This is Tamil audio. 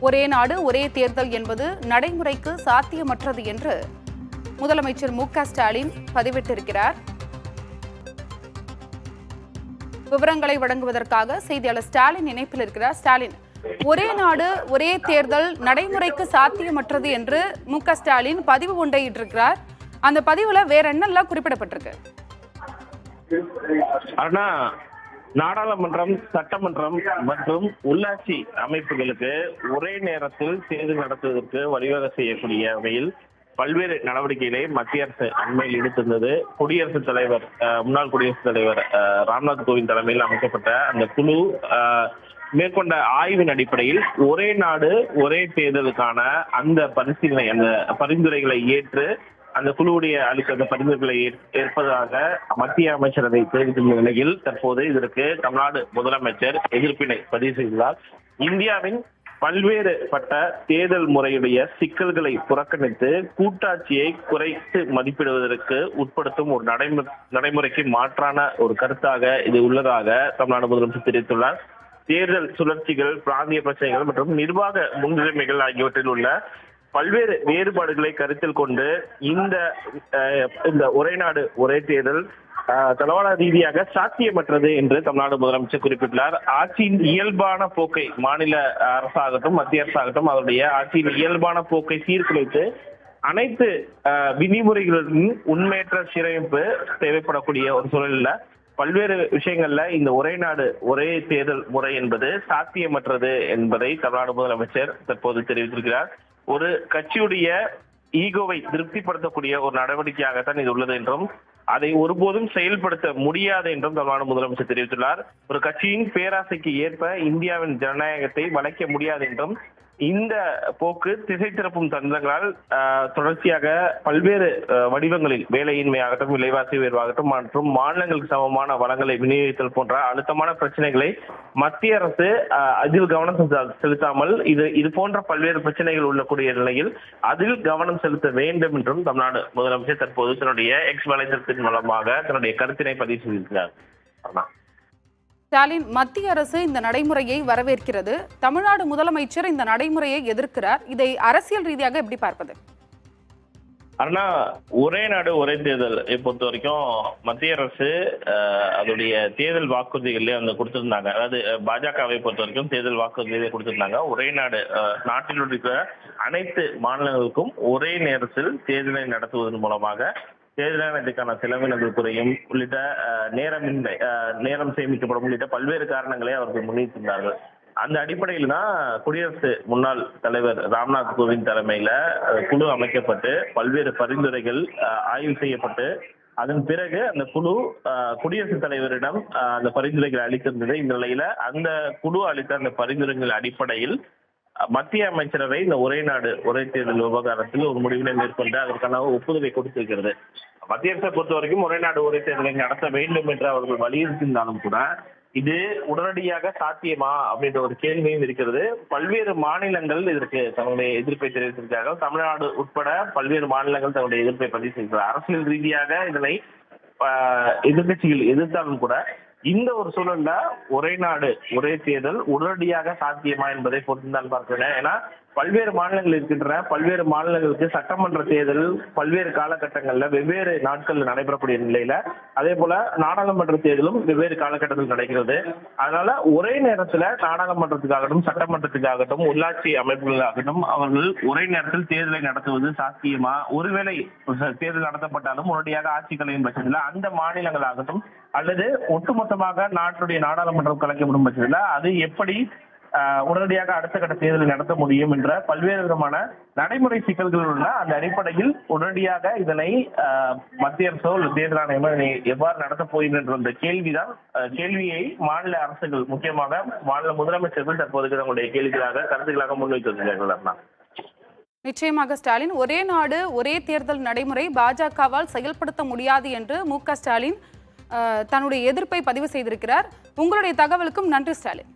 ஒரே நாடு ஒரே தேர்தல் என்பது நடைமுறைக்கு சாத்தியமற்றது என்று முதலமைச்சர் மு.க.ஸ்டாலின் பதிவிட்டிருக்கிறார். விவரங்களை வழங்குவதற்காக செய்தியாளர் ஸ்டாலின் இணைப்பில் இருக்கிறார். ஸ்டாலின், ஒரே நாடு ஒரே தேர்தல் நடைமுறைக்கு சாத்தியமற்றது என்று மு.க.ஸ்டாலின் பதிவு ஒன்றையிட்டிருக்கிறார். அந்த பதிவுல வேற என்னெல்லாம் குறிப்பிடப்பட்டிருக்கு? நாடாளுமன்றம், சட்டமன்றம் மற்றும் உள்ளாட்சி அமைப்புகளுக்கு ஒரே நேரத்தில் தேர்தல் நடத்துவதற்கு வழிவகை செய்யக்கூடிய வகையில் பல்வேறு நடவடிக்கைகளை மத்திய அரசு அண்மையில் எடுத்திருந்தது. குடியரசுத் தலைவர், முன்னாள் குடியரசுத் தலைவர் ராம்நாத் கோவிந்த் தலைமையில் அமைக்கப்பட்ட அந்த குழு மேற்கொண்ட ஆய்வின் அடிப்படையில் ஒரே நாடு ஒரே தேர்தலுக்கான அந்த பரிசீலனை, அந்த பரிந்துரைகளை ஏற்று அந்த குழுவுடைய அளித்த பரிந்துரைகளை ஏற்பதாக மத்திய அமைச்சரவை தெரிவித்துள்ள நிலையில் தற்போது இதற்கு தமிழ்நாடு முதலமைச்சர் எதிர்ப்பினை பதிவு செய்துள்ளார். இந்தியாவின் பல்வேறுபட்ட தேர்தல் முறையுடைய சிக்கல்களை புறக்கணித்து கூட்டாட்சியை குறைத்து மதிப்பிடுவதற்கு உட்படுத்தும் ஒரு நடைமுறைக்கு மாற்றான ஒரு கருத்தாக இது உள்ளதாக தமிழ்நாடு முதலமைச்சர் தெரிவித்துள்ளார். தேர்தல் சுழற்சிகள், பிராந்திய பிரச்சனைகள் மற்றும் நிர்வாக முன்னுரிமைகள் ஆகியவற்றில் உள்ள பல்வேறு வேறுபாடுகளை கருத்தில் கொண்டு இந்த ஒரே நாடு ஒரே தேர்தல் தளவாட ரீதியாக சாத்தியமற்றது என்று தமிழ்நாடு முதலமைச்சர் குறிப்பிட்டுள்ளார். ஆட்சியின் இயல்பான போக்கை, மாநில அரசாகட்டும் மத்திய அரசாகட்டும் அவருடைய ஆட்சியின் இயல்பான போக்கை சீர்குலைத்து அனைத்து விதிமுறைகளின் உண்மையற்ற சீரமைப்பு தேவைப்படக்கூடிய ஒரு சூழலில் பல்வேறு விஷயங்கள்ல இந்த ஒரே நாடு ஒரே தேர்தல் முறை என்பது சாத்தியமற்றது என்பதை தமிழ்நாடு முதலமைச்சர் தற்போது தெரிவித்திருக்கிறார். ஒரு கட்சியுடைய ஈகோவை திருப்திப்படுத்தக்கூடிய ஒரு நடவடிக்கையாகத்தான் இது உள்ளது என்றும் அதை ஒருபோதும் செயல்படுத்த முடியாது என்றும் தமிழ்நாடு முதலமைச்சர் தெரிவித்துள்ளார். ஒரு கட்சியின் பேராசைக்கு ஏற்ப இந்தியாவின் ஜனநாயகத்தை வளைக்க முடியாது என்றும் இந்த போக்கு திசை திருப்பும் தந்திரங்களால் தொடர்ச்சியாக பல்வேறு வடிவங்களில் வேலையின்மையாகட்டும், விலைவாசி உயர்வாகட்டும் மற்றும் மாநிலங்களுக்கு சமமான வளங்களை விநியோகித்தல் போன்ற அழுத்தமான பிரச்சனைகளை மத்திய அரசு அதில் கவனம் செலுத்தாமல் இது போன்ற பல்வேறு பிரச்சனைகள் உள்ளக்கூடிய நிலையில் அதில் கவனம் செலுத்த வேண்டும் என்றும் தமிழ்நாடு முதலமைச்சர் தற்போது தன்னுடைய எக்ஸ் வலைதளத்தின் மூலமாக தன்னுடைய கருத்தினை பதிவு செய்திருக்கிறார். ஸ்டாலின், மத்திய அரசு இந்த நடைமுறையை வரவேற்கிறது, தமிழ்நாடு முதலமைச்சர் இந்த நடைமுறையை எதிர்க்கிறார். இதை அரசியல் ரீதியாக எப்படி பார்ப்பது? ஒரே நாடு ஒரே தேர்தல் பொறுத்த வரைக்கும் மத்திய அரசு அதோடைய தேர்தல் வாக்குறுதிகளே வந்து கொடுத்திருந்தாங்க. அதாவது பாஜகவை பொறுத்த வரைக்கும் தேர்தல் வாக்குறுதிகளே கொடுத்திருந்தாங்க. ஒரே நாடு, நாட்டில் இருக்கிற அனைத்து மாநிலங்களுக்கும் ஒரே நேரத்தில் தேர்தலை நடத்துவதன் மூலமாக தேர்தலுக்கான செலவினங்கள் குறையும் உள்ளிட்ட நேரம் சேமிக்கப்படும் உள்ளிட்ட பல்வேறு காரணங்களை அவர்கள் முன்வைத்திருந்தார்கள். அந்த அடிப்படையில் தான் குடியரசு முன்னாள் தலைவர் ராம்நாத் கோவிந்த் தலைமையில குழு அமைக்கப்பட்டு பல்வேறு பரிந்துரைகள் ஆய்வு செய்யப்பட்டு அதன் பிறகு அந்த குழு குடியரசுத் தலைவரிடம் அந்த பரிந்துரைகளை அளித்திருந்தது. இந்த நிலையில அந்த குழு அளித்த அந்த பரிந்துரைகள் அடிப்படையில் மத்திய அமைச்சரவை இந்த ஒரே நாடு ஒரே தேர்தல் விவகாரத்தில் ஒரு முடிவினை மேற்கொண்டு அதற்கான ஒப்புதலை கொடுத்திருக்கிறது. மத்திய அரசை பொறுத்த வரைக்கும் ஒரே நாடு ஒரே தேர்தலை நடத்த வேண்டும் என்று அவர்கள் வலியுறுத்தியிருந்தாலும் கூட இது உடனடியாக சாத்தியமா அப்படின்ற ஒரு கேள்வியும் இருக்கிறது. பல்வேறு மாநிலங்கள் இதற்கு தன்னுடைய எதிர்ப்பை தெரிவித்திருக்கிறார்கள். தமிழ்நாடு உட்பட பல்வேறு மாநிலங்கள் தன்னுடைய எதிர்ப்பை பதிவு செய்கிறார். அரசியல் ரீதியாக இதனை எதிர்கட்சிகள் எதிர்த்தாலும் கூட இந்த ஒரு சூழல்ல ஒரே நாடு ஒரே தேர்தல் உடனடியாக சாத்தியமா என்பதை பொறுத்துதான் பார்க்கிறேன். ஏன்னா பல்வேறு மாநிலங்கள் இருக்கின்றன. பல்வேறு மாநிலங்களுக்கு சட்டமன்ற தேர்தல் பல்வேறு காலகட்டங்கள்ல வெவ்வேறு நாட்கள்ல நடைபெறக்கூடிய நிலையில அதே போல நாடாளுமன்ற தேர்தலும் வெவ்வேறு காலகட்டத்தில் நடக்கிறது. அதனால ஒரே நேரத்துல நாடாளுமன்றத்துக்காகட்டும் சட்டமன்றத்துக்காகட்டும் உள்ளாட்சி அமைப்புகளாகட்டும் அவர்கள் ஒரே நேரத்தில் தேர்தலை நடத்துவது சாத்தியமா? ஒருவேளை தேர்தல் நடத்தப்பட்டாலும் உடனடியாக ஆட்சி கலையும் பட்சத்துல அந்த மாநிலங்களாகட்டும் அல்லது ஒட்டுமொத்தமாக நாட்டுடைய நாடாளுமன்றம் கலைக்கப்படும் பட்சத்துல அது எப்படி உடனடியாக அடுத்த கட்ட தேர்தலை நடத்த முடியும் என்ற பல்வேறு விதமான நடைமுறை சிக்கல்கள் உள்ள அந்த அடிப்படையில் உடனடியாக இதனை மத்திய அரசோ தேர்தல் ஆணையமோ எவ்வாறு நடத்தப் போகின்ற அந்த கேள்வியை மாநில அரசுகள், முக்கியமாக மாநில முதலமைச்சர்கள் தற்போது தங்களுடைய கருத்துக்களாக முன்வைத்திருக்கிறார்கள். நிச்சயமாக ஸ்டாலின், ஒரே நாடு ஒரே தேர்தல் நடைமுறை பாஜகவால் செயல்படுத்த முடியாது என்று மு.க.ஸ்டாலின் தன்னுடைய எதிர்ப்பை பதிவு செய்திருக்கிறார். உங்களுடைய தகவலுக்கும் நன்றி ஸ்டாலின்.